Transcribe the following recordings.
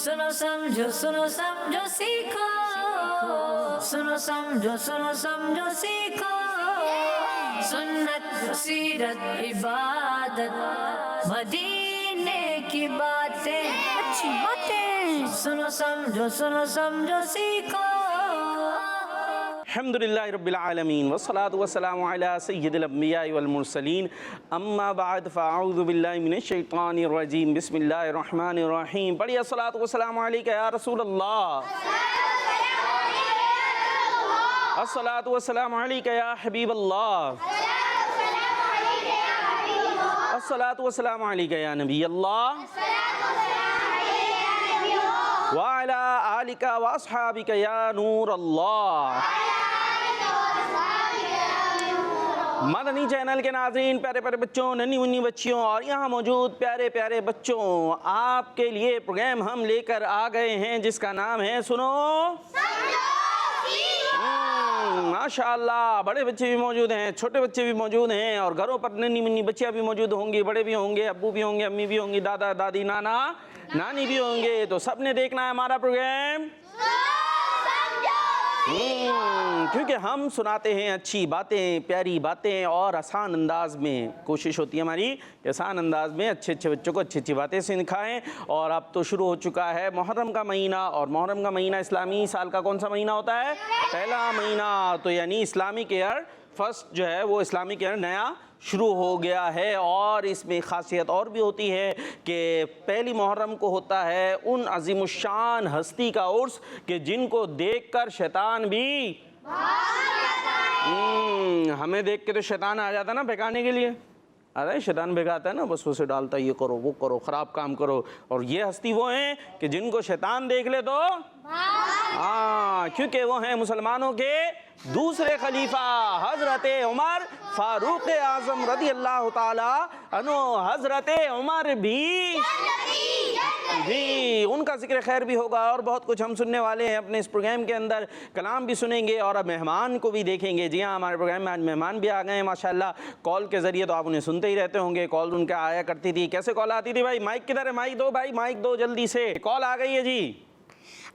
सुनो समझो सीखो, सुनो समझो सीखो, सुन्नत सीरत इबादत मदीने की बातें, अच्छी बातें। सुनो समझो सीखो। अल्हम्दुलिल्लाहि रब्बिल आलमीन वस्सलातु वस्सलामु अला सय्यिदिल अंबिया वल मुरसलीन अम्मा बाद फ़अऊज़ु बिल्लाहि मिनश शैतानिर रजीम बिस्मिल्लाहिर रहमानिर रहीम। पढ़िए अस्सलातु वस्सलामु अलैका या रसूल अल्लाह, अस्सलातु वस्सलामु अलैका या हबीब अल्लाह, अस्सलातु वस्सलामु अलैका या नबी अल्लाह व अला आलिका व अस्हाबिका या नूर अल्लाह। मदनी चैनल के नाज़रीन, प्यारे प्यारे बच्चों, नन्ही मुन्नी बच्चियों और यहाँ मौजूद प्यारे प्यारे बच्चों, आपके लिए प्रोग्राम हम लेकर आ गए हैं जिसका नाम है सुनो माशाअल्लाह। बड़े बच्चे भी मौजूद हैं, छोटे बच्चे भी मौजूद हैं और घरों पर नन्ही मुन्नी बच्चियाँ भी मौजूद होंगी, बड़े भी होंगे, अब्बू भी होंगे, अम्मी भी होंगी, दादा दादी नाना नानी भी होंगे। तो सबने देखना है हमारा प्रोग्राम, क्योंकि हम सुनाते हैं अच्छी बातें, प्यारी बातें और आसान अंदाज में। कोशिश होती है हमारी कि आसान अंदाज में अच्छे अच्छे बच्चों को अच्छी अच्छी बातें सिखाएं। और अब तो शुरू हो चुका है मुहर्रम का महीना, और मुहर्रम का महीना इस्लामी साल का कौन सा महीना होता है? पहला महीना। तो यानी इस्लामिक ईयर फर्स्ट जो है वो इस्लामिक ईयर नया शुरू हो गया है। और इसमें ख़ासियत और भी होती है कि पहली मुहर्रम को होता है उन अज़ीमुश्शान हस्ती का उर्स कि जिनको देखकर शैतान भी हमें देख के तो शैतान आ जाता ना भगाने के लिए। अरे शैतान भगाता है ना, बस उसे डालता है ये करो वो करो, ख़राब काम करो। और ये हस्ती वो हैं कि जिनको शैतान देख ले तो क्योंकि वो हैं मुसलमानों के दूसरे खलीफा हज़रत उमर फ़ारूक आज़म रज़ी अल्लाह ताला अन्हु। हज़रत उमर भी जी, उनका जिक्र खैर भी होगा और बहुत कुछ हम सुनने वाले हैं अपने इस प्रोग्राम के अंदर। कलाम भी सुनेंगे और अब मेहमान को भी देखेंगे। जी हाँ, हमारे प्रोग्राम में आज मेहमान भी आ गए हैं माशाल्लाह। कॉल के ज़रिए तो आप उन्हें सुनते ही रहते होंगे, कॉल उनके आया करती थी। कैसे कॉल आती थी भाई? माइक किधर है? माइक दो भाई, माइक दो जल्दी से। कॉल आ गई है जी।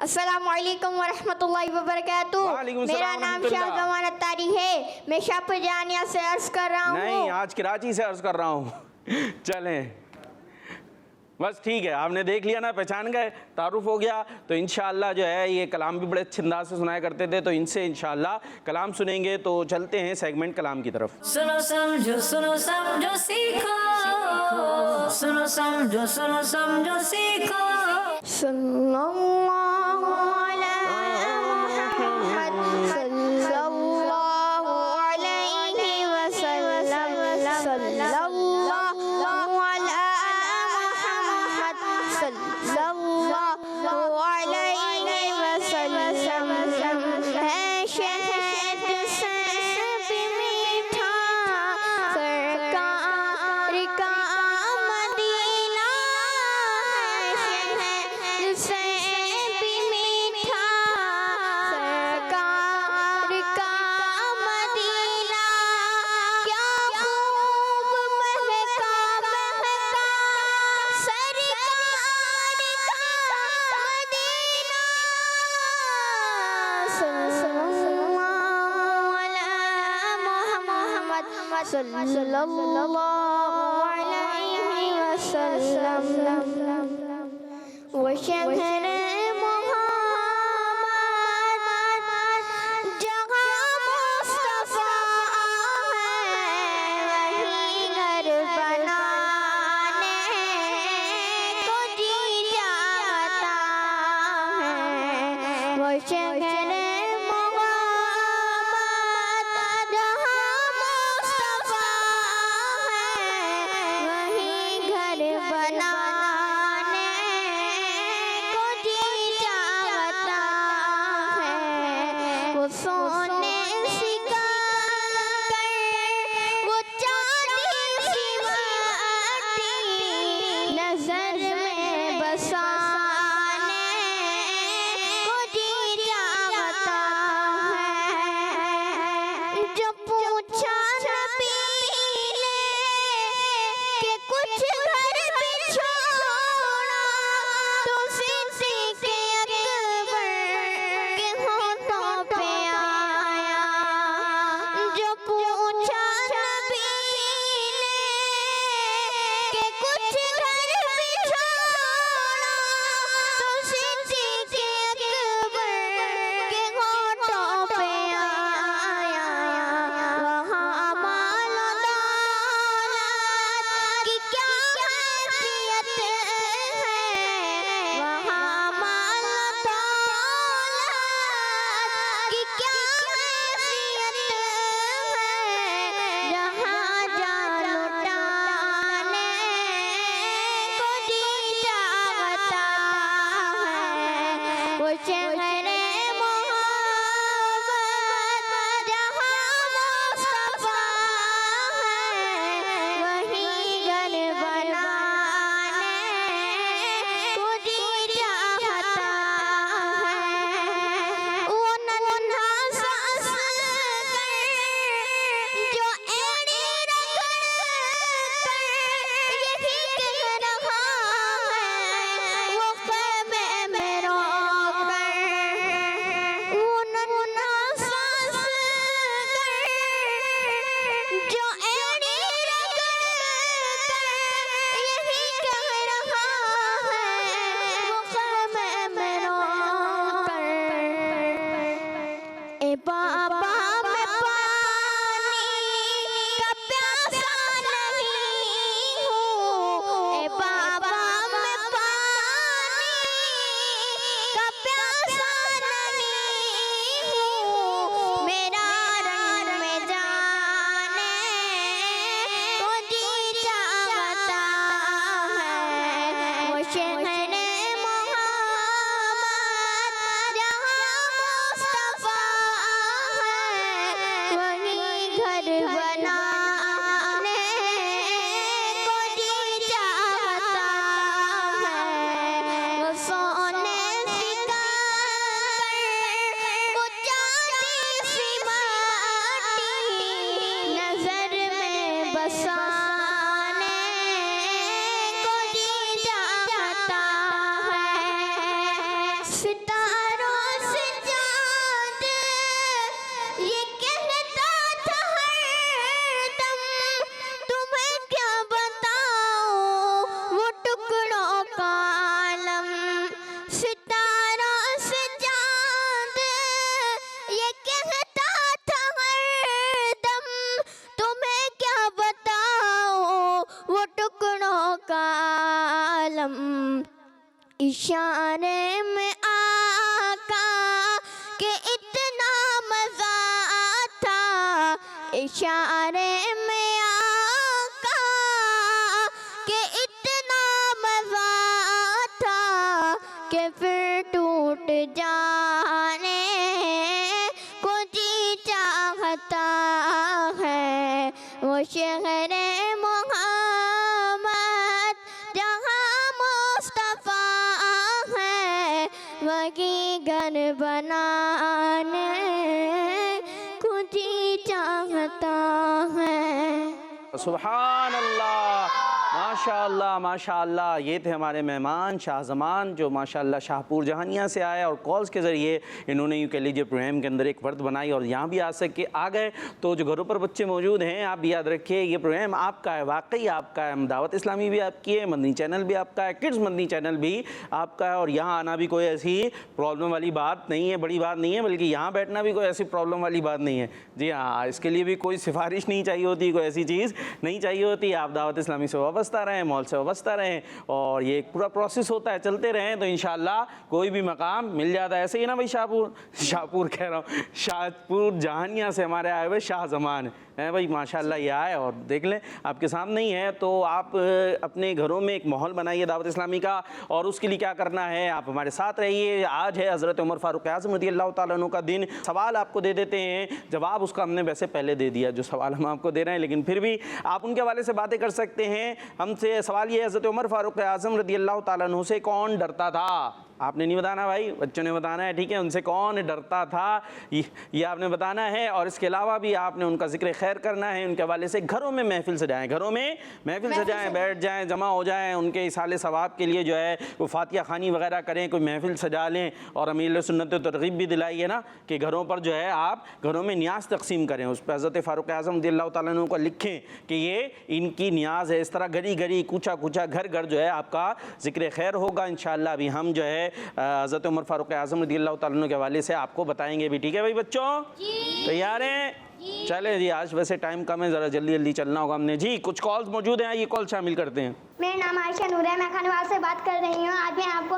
अस्सलामुअलैकुम वरहमतुल्लाहि वबरकातुहू। मेरा नाम शाहजवान अत्तारी है, मैं शाहपुरानिया से अर्ज़ कर रहा हूँ। नहीं, आज कराची से अर्ज़ कर रहा हूँ। चलें, बस ठीक है, आपने देख लिया ना, पहचान गए, तारुफ हो गया। तो इंशाअल्लाह जो है ये कलाम भी बड़े अच्छे अंदाज से सुनाया करते थे, तो इनसे इंशाअल्लाह कलाम सुनेंगे। तो चलते हैं सेगमेंट कलाम की तरफ। सुनो समझो सीखो, सुनो समझो सीखो। सल्लल्लाहु अलैहि मुहम्मद सल्लल्लाहु अलैहि वसल्लम, सल्लल्लाहु सल्लल्लाहु अलैहि वसल्लम। है शहद से भी मीठा सरकार का मदीना, है शहद से भी मीठा सरकार का मदीना। क्या खूब महका महका सरकार का मदीना। सल्लल्लाहु अलैहि वसल्लम। वो शहर मोहम्मद जहाँ मुस्तफा है, वही घर बनाने को जी जाता है। वो शहर मोहम्मद जहाँ मुस्तफा है, वही घर बनाने को जी सितारों से चांद ये कहता था हरदम, तुम्हें क्या बताऊं वो टुकड़ों का आलम। सितारों से चांद ये कहता था हरदम, तुम्हें क्या बताऊं वो टुकड़ों का आलम। इशारे में आका के इतना मजा था, इशारे में आका के इतना मजा था कि फिर टूट जाने को जी चाहता है। वो शहरे वही घर बनाने खुद ही चाहता है। सुभान अल्लाह, माशाअल्लाह माशाअल्लाह। ये थे हमारे मेहमान शाहज़मान जो माशाअल्लाह शाहपुर जहानिया से आए और कॉल्स के ज़रिए इन्होंने यूँ कह लीजिए प्रोग्राम के अंदर एक वर्द बनाई और यहाँ भी आ गए। तो जो घरों पर बच्चे मौजूद हैं, आप भी याद रखिए ये प्रोग्राम आपका है, वाकई आपका है। दावत इस्लामी भी आपकी है, मदनी चैनल भी आपका है, किड्स मदनी चैनल भी आपका है। और यहाँ आना भी कोई ऐसी प्रॉब्लम वाली बात नहीं है, बड़ी बात नहीं है, बल्कि यहाँ बैठना भी कोई ऐसी प्रॉब्लम वाली बात नहीं है। जी हाँ, इसके लिए भी कोई सिफारिश नहीं चाहिए होती, कोई ऐसी चीज़ नहीं चाहिए होती। आप दावत इस्लामी से वाबस्ता रहें, मॉल से वाबस्ता रहें और ये एक पूरा प्रोसेस होता है, चलते रहें तो इंशाल्लाह कोई भी मकाम मिल जाता है। ऐसे ही ना भाई, शाहपुर कह रहा हूँ, शाहपुर जहानिया से हमारे आए हुए शाहज़मान हैं भाई, माशाल्लाह ये आए और देख लें आपके सामने ही है। तो आप अपने घरों में एक माहौल बनाइए दावत इस्लामी का, और उसके लिए क्या करना है, आप हमारे साथ रहिए। आज है हज़रत उमर फ़ारूक आज़म रज़ियल्लाहु ताला अन्हु का दिन। सवाल आपको दे देते हैं, जवाब उसका हमने वैसे पहले दे दिया जो सवाल हम आपको दे रहे हैं, लेकिन फिर भी आप उनके हवाले से बातें कर सकते हैं हमसे। सवाल ये है, हज़रत उमर फ़ारूक आज़म रज़ियल्लाहु ताला अन्हु से कौन डरता था? आपने नहीं बताना भाई, बच्चों ने बताना है, ठीक है। उनसे कौन डरता था ये आपने बताना है। और इसके अलावा भी आपने उनका जिक्र खैर करना है, उनके हवाले से घरों में महफिल सजाएं, घरों में महफिल सजाएं, बैठ जाएं, जमा हो जाएं, उनके इसाले सवाब के लिए जो है वो फातिहा खानी वगैरह करें, कोई महफिल सजा लें। और अमीर सुन्नत तरगीब भी दिलाइए ना कि घरों पर जो है आप घरों में न्याज तकसीम करें। उस पर हज़रत फ़ारूक आज़म रज़ियल्लाहु ताला अन्हु को लिखें कि ये इनकी न्याज है। इस तरह गली गली कूचा कूचा घर घर जो है आपका जिक्र खैर होगा इंशाअल्लाह। अभी हम जो है हज़रत उमर फ़ारूक आज़म रज़ियल्लाहु ताला अन्हु के हवाले से आपको बताएंगे भी, ठीक है भाई बच्चों? तैयार हैं? चले जी, आज वैसे टाइम कम है, ज़रा जल्दी जल्दी चलना होगा हमने। जी कुछ कॉल्स मौजूद हैं, ये कॉल शामिल करते हैं। मेरा नाम आयशा नूर है, मैं खानवाल से बात कर रही हूँ। आज मैं आपको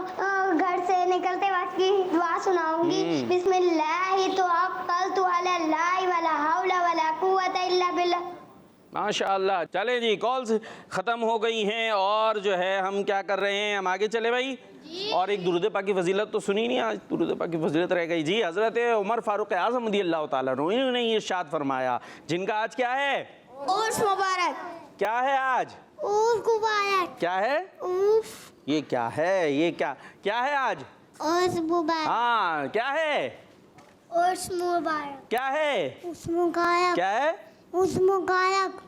घर से निकलते वक्त की दुआ सुनाऊंगी। बिस्मिल्लाह तो अव्वलतु अला अल्लाह वला हौला वला कुव्वता इल्ला बिल्लाह। माशाअल्लाह। चले जी, कॉल्स ख़त्म हो गई हैं और जो है हम क्या कर रहे हैं, हम आगे चले भाई। और एक दुरूद पाक की फजीलत तो सुनी नहीं, आज दुरूद पाक की फजीलत रह गई। जी हज़रत उमर फ़ारूक आज़म रज़ियल्लाहु ताला अन्हु इन्होंने ये इरशाद फरमाया, जिनका आज क्या है? उर्स मुबारक। क्या है आज? उर्स मुबारक। क्या है? उर्स। ये क्या है, ये क्या है आज? उर्स मुबारक। हाँ क्या है? उर्स मुबारक। क्या है? उर्स मुबारक। क्या है? उर्स मुबारक।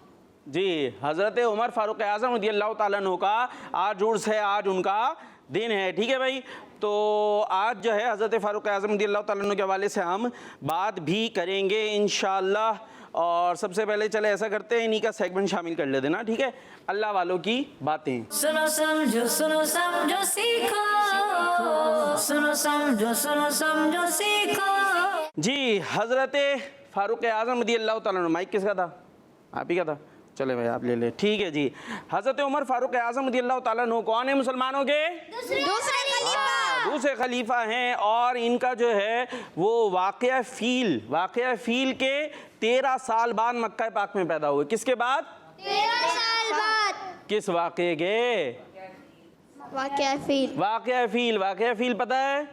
जी हज़रत उमर फ़ारूक आज़म रज़ियल्लाहु ताला अन्हु का आज उर्स है, आज उनका दिन है, ठीक है भाई। तो आज जो है हज़रत फ़ारूक आज़म रज़ियल्लाहु ताला अन्हु के हवाले से हम बात भी करेंगे इंशाअल्लाह। और सबसे पहले चले ऐसा करते हैं, इन्हीं का सेगमेंट शामिल कर लेते ना, ठीक है, अल्लाह वालों की बातें। सुनो समझो सीखो, सुनो समझो सीखो। जी हज़रत फ़ारूक आज़म रज़ियल्लाहु ताला अन्हु, माइक किसका था? आप ही का था? चले भाई आप ले ले, ठीक है जी। हज़रत उमर फ़ारूक आज़म रज़ियल्लाहु ताला अन्हु कौन है मुसलमानों के? दूसरे खलीफा हैं। और इनका जो है वो वाक़या फ़ील के 13 साल बाद मक्का पाक में पैदा हुए। किसके बाद? 13 साल बाद। किस वाक़े के? वाक़या फ़ील पता है?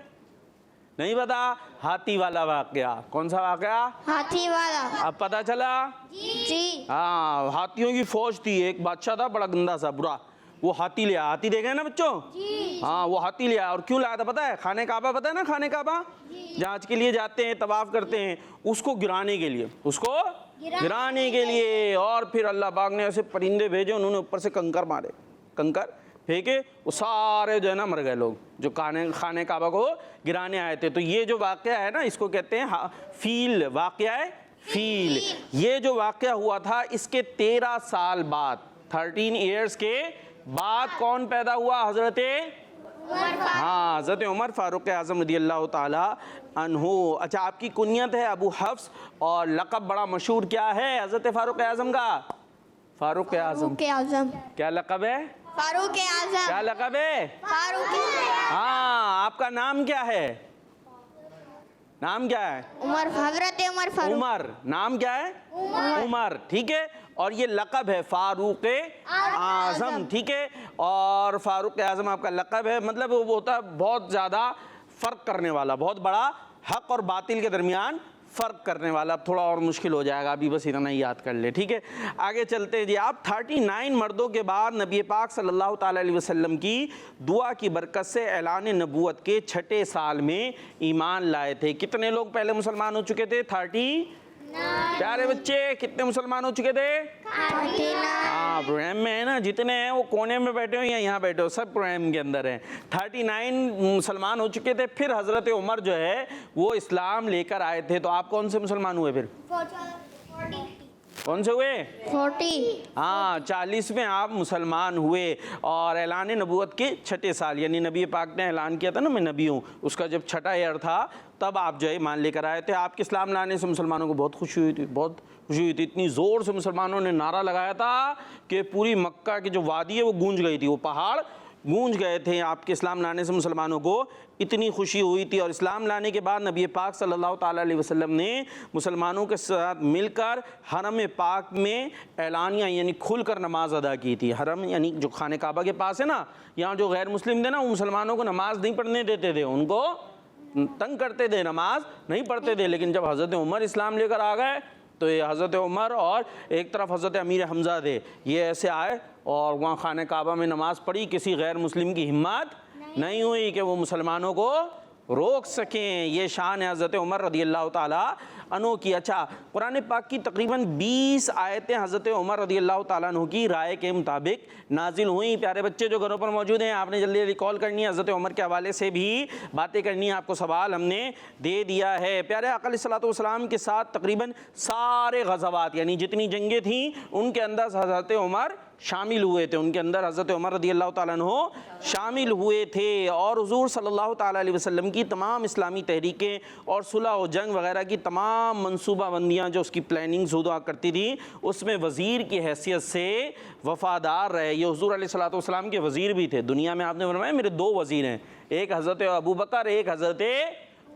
नहीं पता? हाथी वाला वाक़या। कौन सा वाक़या? हाथी वाला। अब पता चला? जी। हाँ, हाथियों की फौज थी, एक बादशाह था बड़ा गंदा सा बुरा, वो हाथी ले आया। हाथी देखे ना बच्चों? जी। हाँ वो हाथी ले आया। और क्यों लाया था पता है? खाने काबा पता है ना, खाने काबा जहाँ आज के लिए जाते हैं, तवाफ करते हैं, उसको गिराने के लिए, उसको गिराने के लिए। और फिर अल्लाह पाक ने ऐसे परिंदे भेजे, उन्होंने ऊपर से कंकर मारे, कंकर फेंके, वो सारे जो है ना मर गए लोग जो खाने काबा को गिराने आए थे। तो ये जो वाक़या है ना, इसको कहते हैं फील, वाक़या है फील। ये जो वाक़या हुआ था इसके 13 साल बाद, 13 ईयर्स के बाद कौन पैदा हुआ? हज़रत हाँ, हज़रत उमर फ़ारूक आज़म रज़ियल्लाहु ताला अन्हु। अच्छा, आपकी कुनियत है अबू हफ्स और लक़ब बड़ा मशहूर क्या है हज़रत फ़ारूक आज़म का? फ़ारूक आज़म। क्या लक़ब है? फारूक आज़म। क्या लक़ब है? फारूक। हाँ, आपका नाम क्या है? नाम क्या है? उमर, हजरत उमर फारूक। उमर, नाम क्या है? उमर, ठीक है। और ये लक़ब है फ़ारूक आज़म, ठीक है। और फ़ारूक आज़म आपका लक़ब है, मतलब वो होता है बहुत ज़्यादा फ़र्क करने वाला, बहुत बड़ा हक़ और बातिल के दरमियान फ़र्क करने वाला। अब थोड़ा और मुश्किल हो जाएगा, अभी बस इतना ही याद कर ले, ठीक है। आगे चलते हैं जी। आप 39 मर्दों के बाद नबी पाक सल्लल्लाहु ताला अलैहि वसल्लम की दुआ की बरकत से ऐलान नबूवत के 6ठे साल में ईमान लाए थे। कितने लोग पहले मुसलमान हो चुके थे? 39। प्यारे बच्चे, कितने मुसलमान हो चुके थे? 39। हाँ, प्रोग्राम में है ना, जितने हैं वो कोने में बैठे हो या यहाँ बैठे हो, सब प्रोग्राम के अंदर हैं। 39 मुसलमान हो चुके थे। फिर हज़रत उमर जो है वो इस्लाम लेकर आए थे। तो आप कौन से मुसलमान हुए फिर? 40। कौन से हुए? 40। हाँ, 40 में आप मुसलमान हुए। और ऐलान नबूवत के 6ठे साल, यानी नबी पाक ने ऐलान किया था ना मैं नबी हूँ, उसका जब 6ठा ईयर था तब आप जो है ईमान लेकर आए थे। आपके इस्लाम लाने से मुसलमानों को बहुत खुशी हुई थी, बहुत खुशी हुई थी। इतनी ज़ोर से मुसलमानों ने नारा लगाया था कि पूरी मक्का की जो वादी है वो गूंज गई थी, वो पहाड़ गूंज गए थे। आपके इस्लाम लाने से मुसलमानों को इतनी खुशी हुई थी। और इस्लाम लाने के बाद नबी पाक सल्लल्लाहु ताला अलैहि वसल्लम ने मुसलमानों के साथ मिलकर हरम पाक में ऐलानिया यानी खुलकर नमाज अदा की थी। हरम यानी जो खाने काबा के पास है ना, यहाँ जो गैर मुस्लिम थे ना, वो मुसलमानों को नमाज नहीं पढ़ने देते थे, उनको तंग करते थे, नमाज नहीं पढ़ते थे। लेकिन जब हज़रत उमर इस्लाम लेकर आ गए तो ये हज़रत उमर और एक तरफ हज़रत अमीर हमज़ा थे, ये ऐसे आए और वहाँ खाने काबा में नमाज़ पढ़ी। किसी गैर मुस्लिम की हिम्मत नहीं हुई कि वो मुसलमानों को रोक सकें। ये शान है हज़रत उमर रज़ियल्लाहु ताला अन्हु की। अच्छा, कुरान पाक की तकरीबन 20 आयतें हज़रत उमर रज़ियल्लाहु ताला अन्हु की राय के मुताबिक नाजिल हुई। प्यारे बच्चे जो घरों पर मौजूद हैं, आपने जल्दी रिकॉल करनी है, हज़रत उमर के हवाले से भी बातें करनी है, आपको सवाल हमने दे दिया है। प्यारे आका अलैहिस्सलातु वस्सलाम के साथ तकरीबन सारे गज़वात यानी जितनी जंगें थीं उनके अंदर हज़रत उमर शामिल हुए थे, उनके अंदर हज़रत उमर रज़ियल्लाहु ताला अन्हु शामिल हुए थे। और हुज़ूर सल्लल्लाहु ताला अलैहि वसल्लम की तमाम इस्लामी तहरीकें और सुलह और जंग वगैरह की तमाम मनसूबाबंदियाँ जो उसकी प्लानिंग्स हुआ करती थी, उसमें वज़ीर की हैसियत से वफ़ादार रहे। ये हुज़ूर अलैहिस्सलातु वस्सलाम के वज़ीर भी थे। दुनिया में आपने फरमाया मेरे 2 वज़ीर हैं, एक हज़रत अबू बकर, एक हज़रत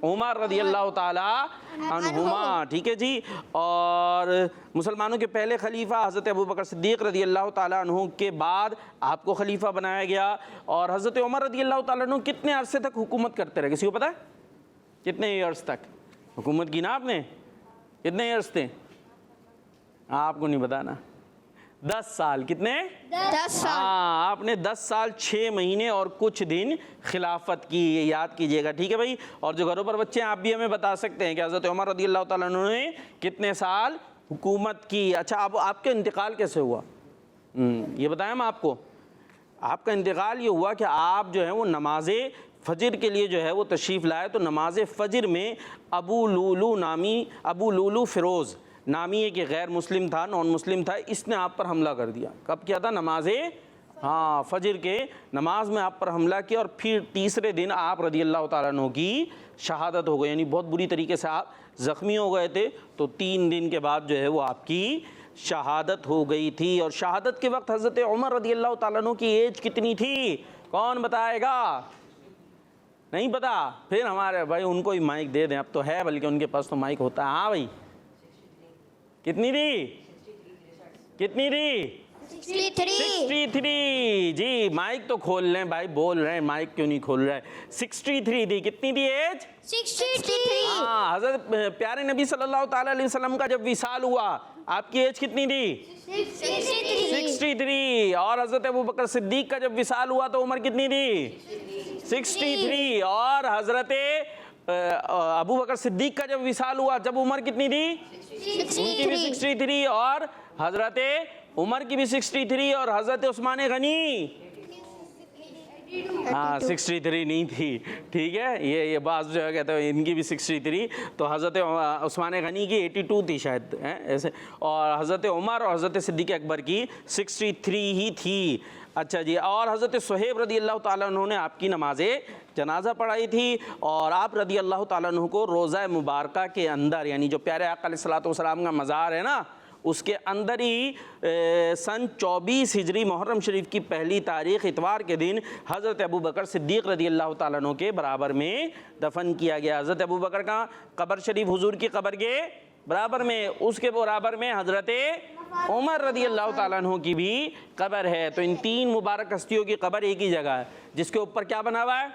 उमर रज़ियल्लाहु ताला अन्हुमा, ठीक है जी। और मुसलमानों के पहले खलीफा हज़रत अबू बकर सिद्दीक़ रज़ियल्लाहु ताला अन्हु के बाद आपको खलीफा बनाया गया। और हज़रत उमर रज़ियल्लाहु ताला अन्हु कितने अरसे तक हुकूमत करते रहे? किसी को पता है कितने ईयर्स तक हुकूमत की ना आपने? कितने ईयर्स थे? आपको नहीं पता ना? 10 साल। कितने? 10 साल। हाँ, आपने 10 साल 6 महीने और कुछ दिन खिलाफत की, ये याद कीजिएगा, ठीक है भाई। और जो घरों पर बच्चे हैं, आप भी हमें बता सकते हैं कि हज़रत उमर रज़ियल्लाहु ताला अन्हु ने कितने साल हुकूमत की। अच्छा, अब आपका इंतकाल कैसे हुआ? ये बताएं हम आपको। आपका इंतकाल ये हुआ कि आप जो है वो नमाज फ़जर के लिए जो है वो तशरीफ़ लाए। तो नमाज फ़जर में अबू लूलू फ़िरोज़ नामी एक गैर मुस्लिम था, नॉन मुस्लिम था, इसने आप पर हमला कर दिया। कब किया था? नमाज़े फ़जर के नमाज में आप पर हमला किया। और फिर तीसरे दिन आप रज़ियल्लाहु ताला अन्हु की शहादत हो गई, यानी बहुत बुरी तरीके से आप ज़ख्मी हो गए थे। तो 3 दिन के बाद जो है वो आपकी शहादत हो गई थी। और शहादत के वक्त हज़रत उमर रज़ियल्लाहु ताला अन्हु की एज कितनी थी? कौन बताएगा? नहीं पता? फिर हमारे भाई उनको ही माइक दे दें, अब तो है, बल्कि उनके पास तो माइक होता है। हाँ भाई, कितनी थी? कितनी थी? 63 जी। माइक तो खोल लें भाई, बोल रहे हैं, माइक क्यों नहीं खोल रहा है? 63 थी। कितनी थी एज? 63। हाँ, हज़रत प्यारे नबी सल्लल्लाहु ताला अलैहि वसल्लम का जब विसाल हुआ, आपकी एज कितनी थी? 63। और हज़रत अबू बकर सिद्दीक़ का जब विसाल हुआ तो उम्र कितनी थी? 63। और हज़रत अबू बकर सिद्दीक़ का जब विसाल हुआ जब उम्र कितनी थी? उनकी भी 63। और हज़रत उमर की भी 63। और हज़रत उस्मान गनी हाँ 63 नहीं थी, ठीक है। ये बात जो है कहते हैं इनकी भी 63, तो हज़रत उस्मान गनी की 82 थी शायद, हैं ऐसे, और हज़रत उमर और हज़रत सिद्दीक़ अकबर की 63 ही थी। अच्छा जी, और हज़रत सुहेब रदी अल्लाह ताला अन्हु ने आपकी नमाज़ जनाजा पढ़ाई थी, और आप रदी अल्लाह ताला अन्हु को रोज़ा मुबारका के अंदर, यानी जो प्यारे आका अलैहिस्सलातु वस्सलाम का मज़ार है ना, उसके अंदर ही सन 24 हिजरी मुहर्रम शरीफ की पहली तारीख़ इतवार के दिन हज़रत अबू बकर सिद्दीक़ रदी अल्लाह ताला अन्हु के बराबर में दफन किया गया। हज़रत अबू बकर का कब्र शरीफ हुजूर की कब्र के बराबर में, उसके बराबर में हज़रत उमर रदी अल्लाह ताला अन्हु की भी कब्र है। तो इन तीन मुबारक हस्तियों की कब्र एक ही जगह है, जिसके ऊपर क्या बना हुआ है,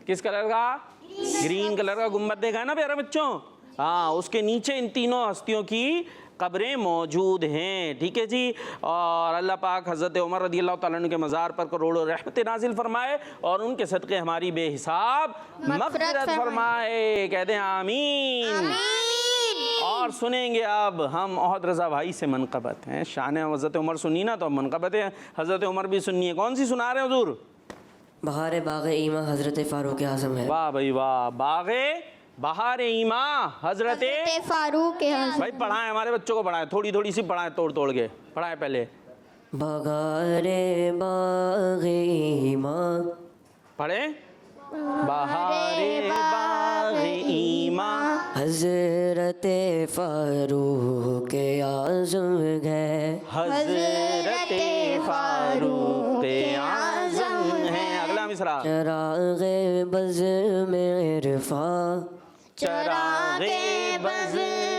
किस कलर का, ग्रीन कलर का गुम्बद देखा है ना प्यारे बच्चों। हाँ, उसके नीचे इन तीनों हस्तियों की कब्रें मौजूद हैं, ठीक है जी। और अल्लाह पाक हज़रत उमर रदी अल्लाह ताला अन्हु के मज़ार पर करोड़ों रहमत नाजिल फरमाए, और उनके सदक़े हमारी बेहिसाब मग़फ़िरत फरमाए। कहते हैं आमीन। और सुनेंगे अब हम ओहद रज़ा भाई से मनक़बत हैं, शान हज़रत उमर सुनी ना, तो अब मनक़बत हज़रत उमर भी सुनिए। कौन सी सुना रहे हैं हुज़ूर? बहार बाग़ ईमा हज़रत फ़ारूक आज़म है। वाह भाई वाह, बाग़े बहार ईमा हज़रत फारूक आज़म। भाई पढ़ाएं, हमारे बच्चों को पढ़ाएं, थोड़ी थोड़ी सी पढ़ाएं, तोड़ तोड़ के पढ़ाएं पहले। बहारे बाग़े ईमा, पढ़े बहारे बाग़े ईमा हज़रत फ़ारूक आज़म गए, हज़रत फ़ारूक आज़म है। अगला मिसरा, चराग़े बज़ में इरफ़ान, चराग़े बज़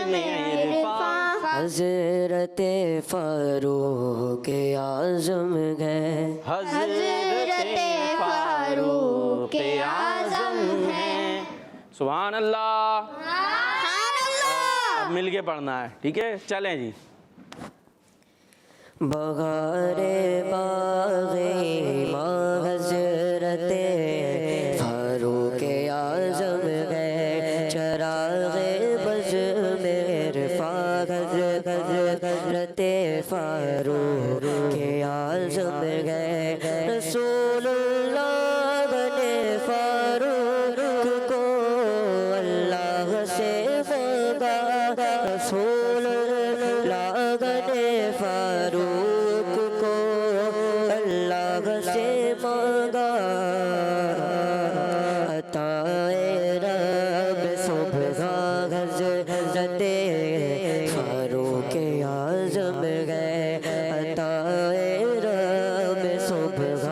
में इरफ़ान हज़रत फ़ारूक आज़म गए, हज़रत फ़ारूक आज़म है। सुभान अल्लाह। अब मिल के पढ़ना है, ठीक है, चलें जी। बहारे बाग़े ईमा हज़रत फ़ारूक आज़म गए, चराग़े बज़ में इरफ़ान हज़रत फ़ारूक आज़म गए। रसूलुल्लाह ने फ़ारूक को अल्लाह से मांगा, रसूलुल्लाह ने फ़ारूक को अल्लाह से मांगा, अताए रब सुबह हज़रत फ़ारूक आज़म गए, अताए रब सुबह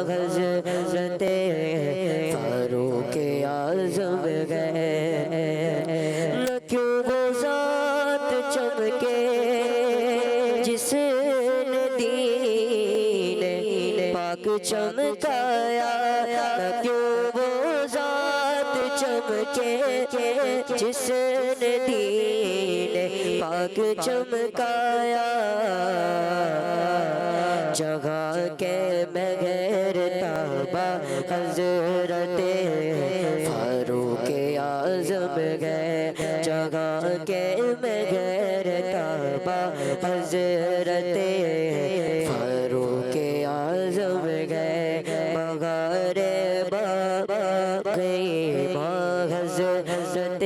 हज़रत फ़ारूक आज़म गए। न क्यों वो ज़ात चमके जिसने दीन पाक चमकाया, न क्यों वो ज़ात चमके जिसने दीन पाक चमकाया, जगह के बगैर ताबा हज़रत फ़ारूक आज़म गए, जगह के बगैर ताबा हज़रत फ़ारूक आज़म गए। बहारे बाग़े ईमा हज़रत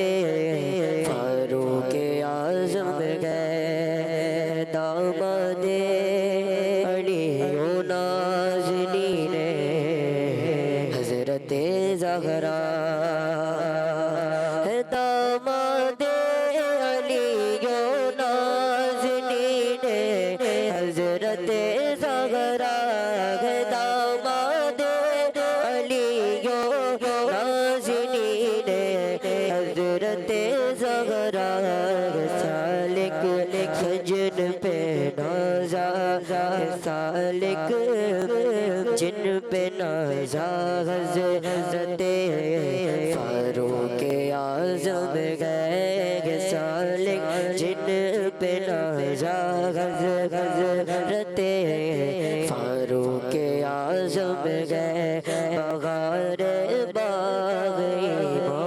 फ़ारूक आज़म गए, दामादे अली ओ नाज़नीन हज़रत ज़हरा, दामादे अली ओ नाज़नीन हज़रत ज़हरा, दामादे अली ओ नाज़नीन हज़रत ज़हरा, सालिक सजन पे नाज़ा, सालिक जिन पे नाज़ा हज़रत फ़ारूक आज़म गए, सालिक जिन पे नाज़ा हज़रत फ़ारूक आज़म गए। बहारे बाग़े ईमा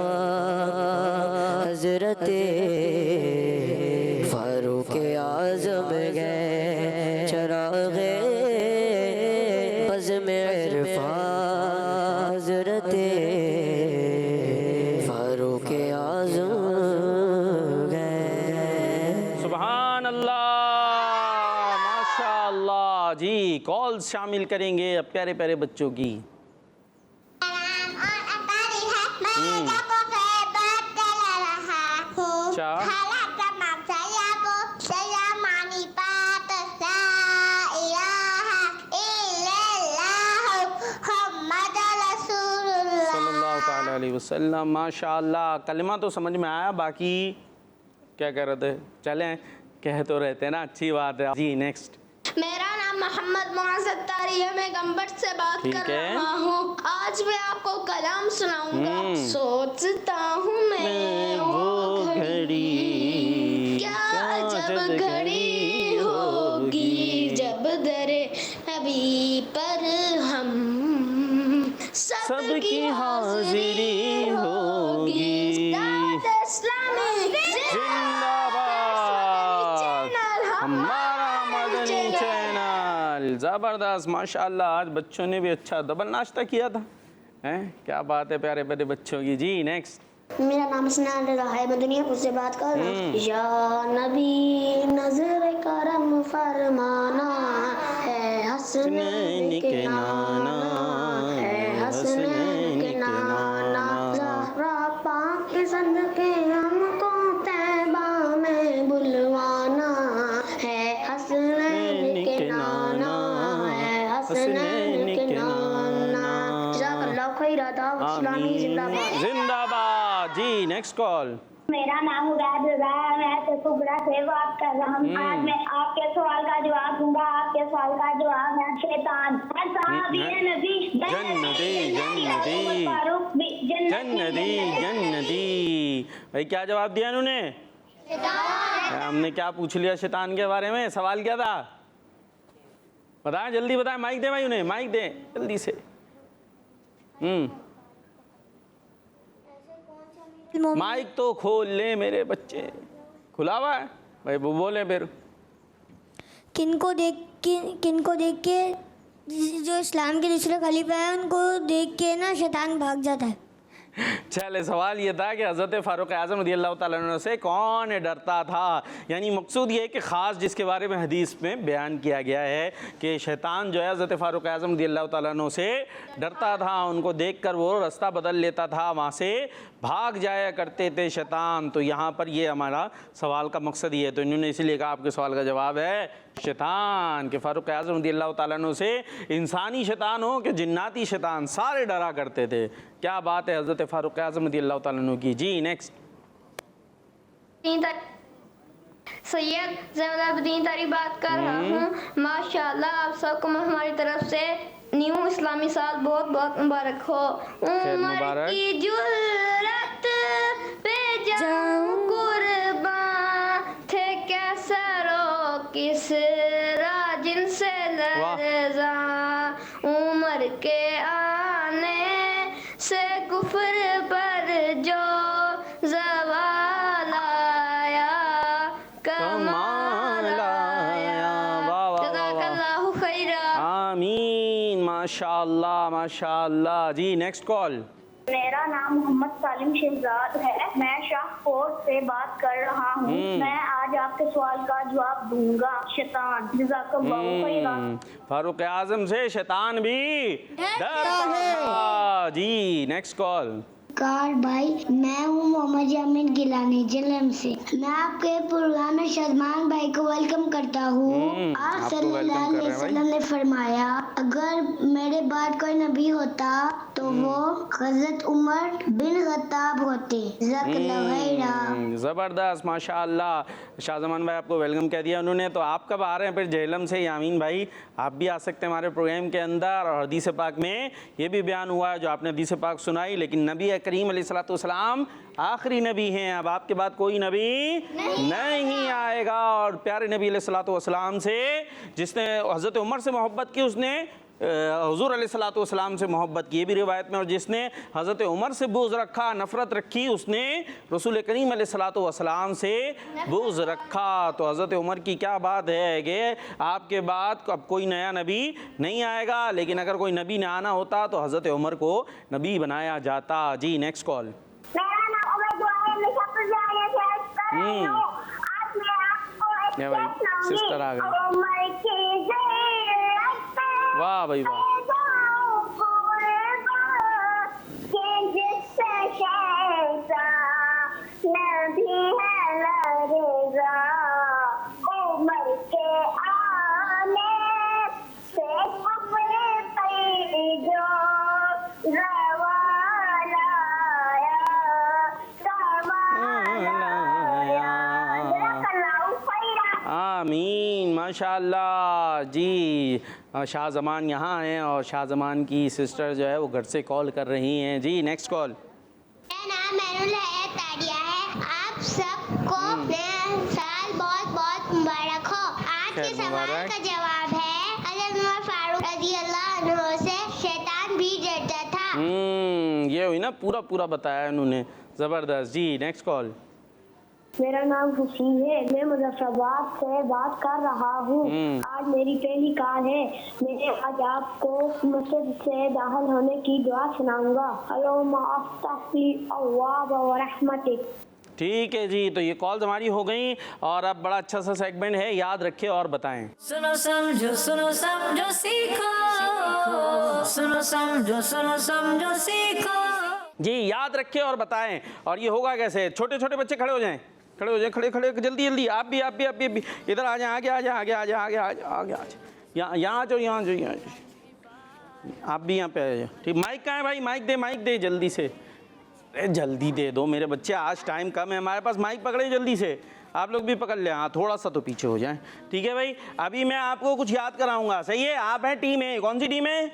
हज़रत फ़ारूक आज़म गए, चराग़े बज़ में इरफ़ान कॉल्स शामिल करेंगे अब प्यारे प्यारे बच्चों की। वसल्लम माशाअल्लाह। कलमा तो समझ में आया, बाकी क्या कह रहे थे? चलें, कह तो रहते हैं ना, अच्छी बात है जी। नेक्स्ट। मेरा नाम मोहम्मद मुआज़ तारी है, मैं गंबट से बात कर रहा हूँ। आज मैं आपको कलाम सुनाऊंगा। सोचता हूँ मैं वो घड़ी, क्या जब घड़ी होगी, जब दरे नबी पर हम सबकी हाजिरी होगी। हमारा मदनी चैनल ज़बरदस्त माशाल्लाह। आज बच्चों ने भी अच्छा डबल नाश्ता किया था, हैं? क्या बात है प्यारे प्यारे बच्चों की जी। नेक्स्ट। मेरा नाम सनान रज़ा है, मदनियापुर से बात कर रहा हूँ। या नबी नजर करम फरमाना है, हसनैन के नाना है, हसनैन के नाना, ज़हरा पाक संद के हमको तैबा में बुलवाना है, हसनैन के नाना है, हसनैन के नाना। जज़ाकल्लाह खैर, इस्लामी जिंदाबाद। जिंदाबाद जी। Next call. मेरा नाम उबैद रज़ा है, मैं तेकुबरा से बात कर रहा हूँ। आज मैं आपके सवाल का जवाब दूंगा। आपके सवाल का जवाब है शैतान। जन्नती जन्नती। भाई क्या जवाब दिया इन्होंने? हमने क्या पूछ लिया शैतान के बारे में? सवाल क्या था बताएं, जल्दी बताएं। माइक दे भाई, उन्हें माइक दे जल्दी से। माइक तो खोल ले मेरे बच्चे, खुला हुआ है भाई, वो बोले फिर। किनको देख के जो इस्लाम के दूसरे खलीफा है उनको देख के ना शैतान भाग जाता है। चले, सवाल ये था कि हज़रत फ़ारूक आज़म रज़ियल्लाहु ताला अन्हु से कौन डरता था। यानी मकसूद ये है कि ख़ास जिसके बारे में हदीस में बयान किया गया है कि शैतान जो है हज़रत फ़ारूक आज़म रज़ियल्लाहु ताला अन्हु से डरता था, उनको देखकर वो रास्ता बदल लेता था, वहाँ से भाग जाया करते थे शैतान। तो यहाँ पर ये हमारा सवाल का मकसद ये है, तो इन्होंने इसीलिए कहा आपके सवाल का जवाब है शैतान। के फ़ारूक आज़म रज़ियल्लाहु ताला अन्हु से इंसानी शैतान हो कि जिन्नाती शैतान सारे डरा करते थे। क्या बात है हज़रत फ़ारूक आज़म रज़ियल्लाहु ताला अन्हु की जी। नेक्स्ट। सैयद ज़ैनुल तारी बात कर रहा हूँ। माशाल्लाह आप सबको हमारी तरफ से न्यू इस्लामी साल बहुत बहुत मुबारक हो। उम्र की जुर्रत पे जाऊं कुर्बान, थे कैसा रो किस राजिन से लरज़ा, उम्र के आने से कुफ्र पर जो ज़वाल आया, कमाल आया। जज़ाकल्लाहु खैरा। आमीन। माशाअल्लाह माशाअल्लाह जी। Next call. मेरा नाम मोहम्मद सालिम शहजाद है, मैं शाहकोट से बात कर रहा हूँ। मैं आज आपके सवाल का जवाब दूंगा शैतान। जज़ाकल्लाहु खैरा। फारूक आज़म से शैतान भी डरता है जी। Next call. कार भाई, मैं हूँ मोहम्मद यामिन गिलानी जलम से। मैं आपके प्रोग्राम में शजमान भाई को वेलकम करता हूँ। आप सल्लल्लाहु अलैहि वसल्लम ने फरमाया अगर मेरे बाद कोई नबी होता तो वो हज़रत उमर बिन खत्ताब होते। ज़बरदस्त माशाअल्लाह। शाहजमान भाई आपको वेलकम कह दिया उन्होंने, तो आप कब आ रहे हैं फिर झेलम से? यामीन भाई आप भी आ सकते हैं हमारे प्रोग्राम के अंदर। और हदीस पाक में ये भी बयान हुआ है जो आपने हदीस पाक सुनाई, लेकिन नबी करीम अलैहिस्सलातु वस्सलाम आखिरी नबी हैं। अब आपके बाद कोई नबी नहीं आएगा। और प्यारे नबी अलैहिस्सलातु वस्सलाम से जिसने हज़रत उमर से मोहब्बत की उसने हुज़ूर अलैहिस्सलातु वस्सलाम से मोहब्बत की, ये भी रिवायत में। और जिसने हज़रत उमर से बुग़्ज़ रखा, नफ़रत रखी, उसने रसूल करीम अलैहिस्सलातु वस्सलाम से बुग़्ज़ रखा। तो हज़रत उमर की क्या बात है कि आपके बाद अब कोई नया नबी नहीं आएगा, लेकिन अगर कोई नबी न आना होता तो हज़रत उमर को नबी बनाया जाता जी। Next call. भाई सिस्टर आ गई। वाह भाई वाह। आमीन माशाल्लाह जी। शाहजमान यहाँ हैं और शाहजमान की सिस्टर जो है वो घर से कॉल कर रही हैं जी। Next call. मेरा नाम मैनुल हयात तारिया है। आप सबको नया साल बहुत बहुत मुबारक हो। आज के सवाल का जवाब है हज़रत उमर फारूक रज़ियल्लाहु अन्हु से शैतान भी डरता था। ये हुई ना, पूरा पूरा बताया उन्होंने, ज़बरदस्त जी। Next call. मेरा नाम खुशी है, मैं मुजफ्फराबाद से बात कर रहा हूँ। आज मेरी पहली कॉल है। मैं आज आपको मस्जिद से दाखिल होने की दुआ सुनाऊंगा। अल्लाहुम्मा अफ्तह ली अब्वाब व रहमतिक। ठीक है जी, तो ये कॉल्स हमारी हो गई और अब बड़ा अच्छा सा सेगमेंट है, याद रखें और बताएं। सुनो समझो सीखो, सुनो समझो सीखो जी। याद रखें और बताएं। और ये होगा कैसे? छोटे छोटे बच्चे खड़े हो जाएं, खड़े हो जाएं, खड़े खड़े जल्दी जल्दी। आप भी इधर आ जाएं, आगे आ जाएं, आगे आ जाएं, आगे आ जाएं, यहाँ आ जाओ, यहाँ आ जाओ, आप भी यहाँ पे आ जाओ। ठीक, माइक कहाँ है भाई? माइक दे जल्दी से। अरे जल्दी दे दो मेरे बच्चे, आज टाइम कम है हमारे पास। माइक पकड़े जल्दी से, आप लोग भी पकड़ लें। हाँ, थोड़ा सा तो पीछे हो जाएं। ठीक है भाई, अभी मैं आपको कुछ याद कराऊंगा, सही है? आप हैं टीम ए। कौन सी टीम है?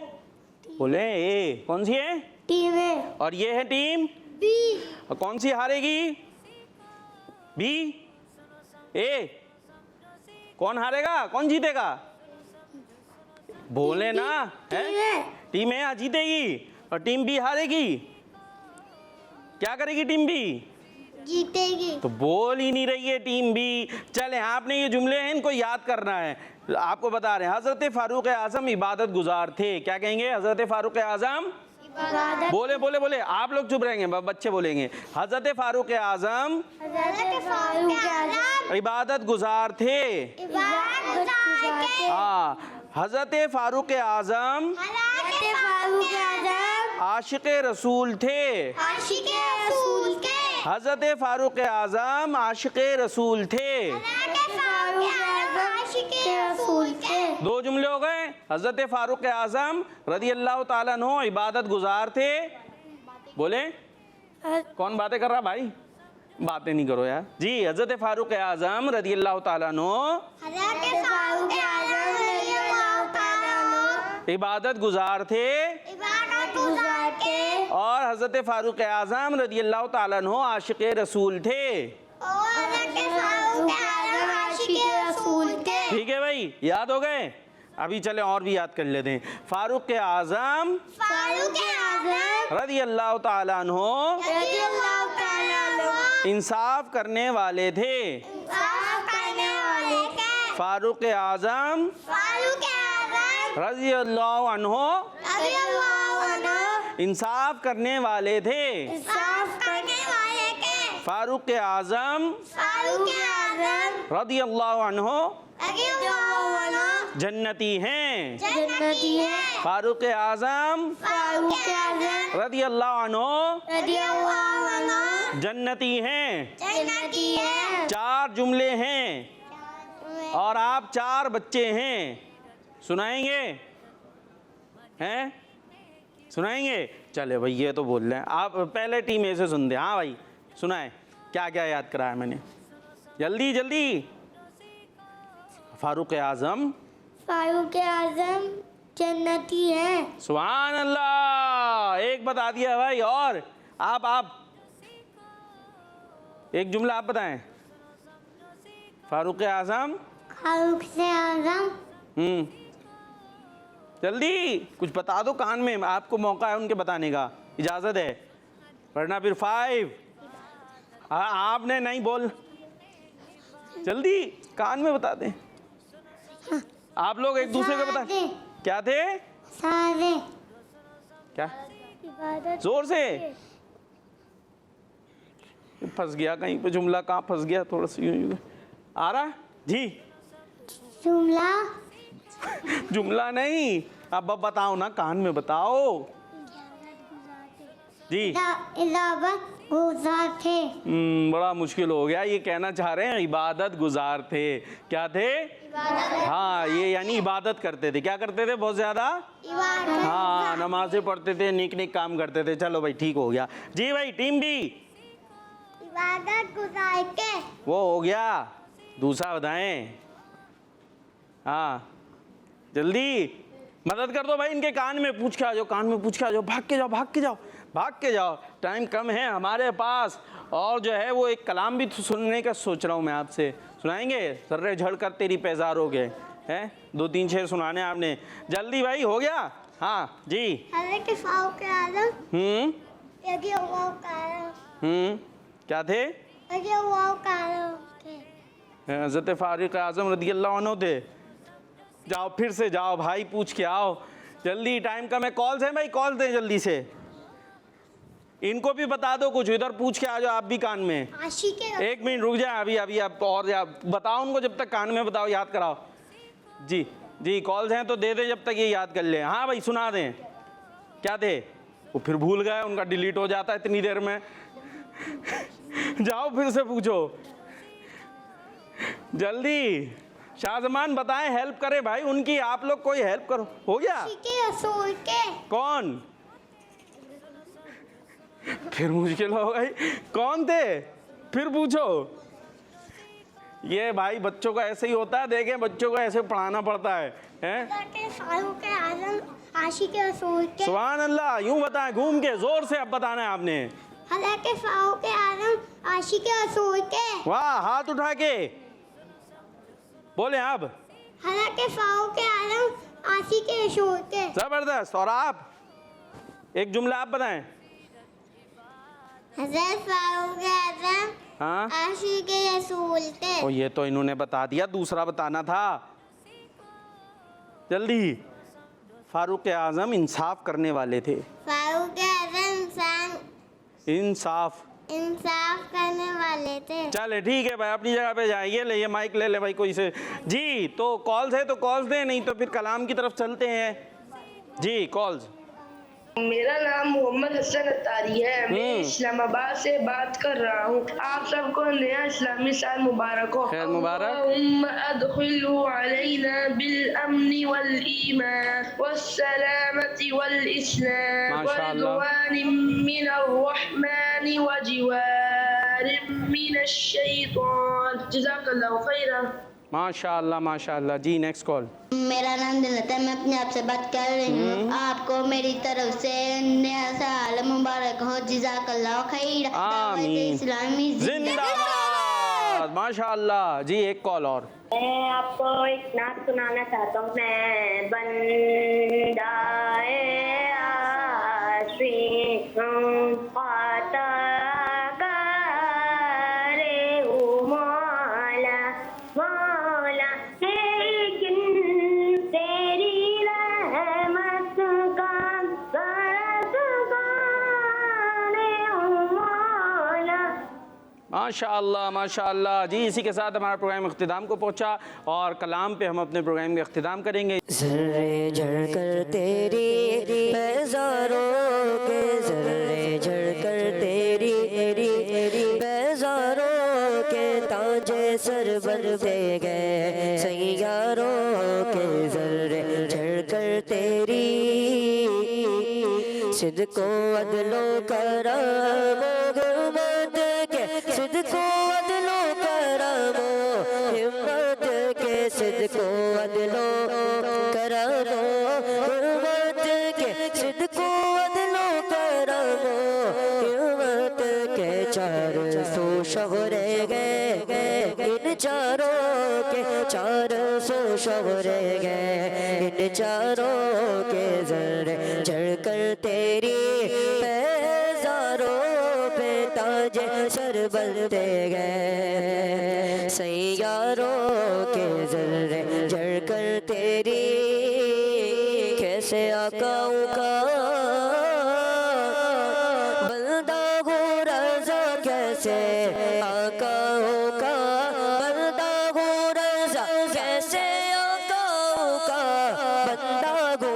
बोले ए। कौन सी है? टीम ए। और ये है टीम बी। और कौन सी हारेगी? बी। ए। कौन हारेगा, कौन जीतेगा? बोले ना, है? टीम ए जीतेगी और टीम बी हारेगी। क्या करेगी टीम बी? जीतेगी। तो बोल ही नहीं रही है टीम बी। चले, आपने ये जुमले हैं, इनको याद करना है। आपको बता रहे हैं, हजरत फारूक आजम इबादत गुजार थे। क्या कहेंगे? हजरत फारूक आजम बोले बोले बोले। आप लोग चुप रहेंगे, बच्चे बोलेंगे। हजरत फारूक आजम इबादत गुजार थे। हाँ, हजरत फारूक आजम आशिक रसूल थे। हजरत फारूक आजम आशिक रसूल थे। दो जुमले हो गए। हजरत फारूक आजम रज़ी अल्लाह ताला अन्हु इबादत गुजार थे। बोले, कौन बातें कर रहा भाई? बातें नहीं करो यार जी। हजरत फारूक आजम रज़ी अल्लाह ताला अन्हु इबादत गुजार थे। और हजरत फारूक आजम रज़ी अल्लाह ताला अन्हु आशिक रसूल थे। ठीक है भाई, याद हो गए? अभी चले और भी याद कर लेते हैं। फारूक आजम रज़ी अल्लाह ताला अन्हु इंसाफ करने वाले थे। फारूक आजम रज़ी अल्लाह अन्हु इंसाफ करने वाले थे। फारूक आजम रज़ी अल्लाह अन्हु जन्नती हैं। फारूक आजम रज़ी अल्लाह अन्हु जन्नती हैं। 4 जुमले हैं और आप 4 बच्चे हैं। सुनाएंगे? हैं? सुनाएंगे? चले भाई, ये तो बोल रहे हैं। आप पहले टीम ए से सुनते। हाँ भाई, सुनाए, क्या क्या याद कराया मैंने? जल्दी जल्दी। फारूक आजम जन्नती है। सुभान अल्लाह, एक बता दिया भाई। और आप एक जुमला आप बताएं। फारूक आजम जल्दी कुछ बता दो कान में, आपको मौका है उनके बताने का, इजाजत है, वरना फिर 5। आपने नहीं बोल, जल्दी कान में बता दें। आप लोग एक दूसरे को बता। क्या थे? क्या? जोर से। फंस गया कहीं पे जुमला, कहाँ फंस गया? थोड़ा सा यूं आ रहा जी। जुमला नहीं, अब बताओ ना, कान में बताओ जी। इजाजत गुजार थे। बड़ा मुश्किल हो गया। ये कहना चाह रहे हैं इबादत गुजार थे। क्या थे? हाँ, ये यानी इबादत करते थे। क्या करते थे? बहुत ज्यादा। हाँ, नमाजें पढ़ते थे, नेक नेक काम करते थे। चलो भाई, ठीक हो गया जी। भाई टीम बी, इबादत गुजार के। वो हो गया। दूसरा बताएं। हाँ, जल्दी मदद कर दो भाई, इनके कान में पूछ के आ जाओ, कान में पूछ के आ जाओ। भाग के जाओ, भाग के जाओ, भाग के जाओ, टाइम कम है हमारे पास। और जो है वो एक कलाम भी सुनने का सोच रहा हूँ मैं आपसे। सुनाएंगे? सर्रे झड़ कर तेरी पैजारोगे, हैं? 2-3 शेर सुनाने आपने। जल्दी भाई, हो गया? हाँ जी। हज़रत फारूक आज़म क्या थे? हज़रत फारूक आज़म रज़ियल्लाहु अन्हु थे। जाओ, फिर से जाओ भाई, पूछ के आओ जल्दी, टाइम कम है। कॉल्स हैं भाई, कॉल दें जल्दी से। इनको भी बता दो कुछ, इधर पूछ के आ जाओ आप भी कान में। एक मिनट रुक जाए, अभी अभी आप और बताओ उनको, जब तक कान में बताओ, याद कराओ जी। जी कॉल्स हैं तो दे दें जब तक ये याद कर लें। हाँ भाई, सुना दें। क्या थे? वो फिर भूल गए, उनका डिलीट हो जाता है इतनी देर में। जाओ फिर से पूछो जल्दी। शाहजमान बताएं, हेल्प करें भाई उनकी, आप लोग कोई हेल्प करो। हो गया? कौन? फिर मुश्किल हो गई। कौन थे? फिर पूछो। ये भाई बच्चों का ऐसे ही होता है, देखें बच्चों को ऐसे पढ़ाना पड़ता है, हैं? सुभान अल्लाह। यूं बताएं, घूम के, जोर से अब बताना है आपने। वाह, हाथ उठा के बोले अब। जबरदस्त। और आप एक जुमला आप बताएं। हाँ, आशिक रसूल थे। और ये तो इन्होंने बता दिया, दूसरा बताना था। जल्दी। फारूक आजम इंसाफ करने वाले थे। फारूक आजम इंसाफ करने वाले थे। चले ठीक है भाई, अपनी जगह पे जाइए। ले ये माइक ले ले भाई कोई से जी। तो कॉल्स है तो कॉल्स दें, नहीं तो फिर कलाम की तरफ चलते हैं जी। कॉल्स। मेरा नाम मोहम्मद हसन अत्तारी है। मैं इस्लामाबाद से बात कर रहा हूँ। आप सबको नया इस्लामी साल मुबारक हो। खैर मुबारक। अदखिलहु अलैना बिल अम्नि वल ईमान वस्सलामति वल इस्लाम वरिदवानिम मिनर रहमानि व जिवारिम मिनश शैतान। जज़ाकल्लाहु खैरन। माशाअल्लाह माशाअल्लाह जी। Next call. मेरा नाम दिलत है, मैं अपने आप से बात कर रही हूँ। आपको मेरी तरफ से नया साल मुबारक हो। जज़ाकल्लाह खैर। आमीन। इस्लामी जिंदाबाद। माशाअल्लाह जी। एक कॉल और। मैं आपको एक नात सुनाना चाहता हूँ। मैं बंदाए आशिक हूँ, आता करे ओ मौला मौला, लेकिन तेरी रहमत का बरस गाने ओ मौला। माशाअल्लाह माशाअल्लाह जी। इसी के साथ हमारा प्रोग्राम इख्तिताम को पहुंचा और कलाम पे हम अपने प्रोग्राम का इख्तिताम करेंगे। ज़र्रे झड़कर तेरी पैज़ारों के, ज़र्रे झड़कर तेरी पैज़ारों के, ताजे सर बनते गए सैयारों के। ज़र्रे झड़कर तेरी सिद्को अदलो करमो गुर्बत के, सिद्को अदलो करमो हिम्मत के, सिद्को अदलो करमो गुर्बत के, सिद्को अदलो करमो हिम्मत के। 400 शब रह गए इन चारों के, 400 शब रह गए इन चारों के। ज़र्रे झड़कर तेरी पैज़ारों पे, ताजे सर बनते गए सैयारों के। ज़र्रे झड़कर तेरी कैसे आकाओं का बंदा हो रज़ा, कैसे आकाओं का बंदा हो रज़ा, कैसे आकाओं का बंदा हो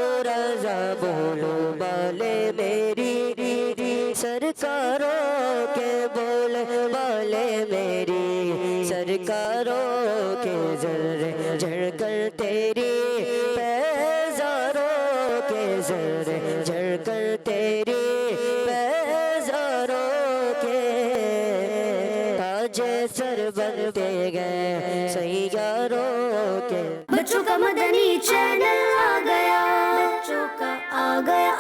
मुजस्सर बनते गए सैयारों के। बच्चों का मदनी चैनल आ गया, बच्चों का आ गया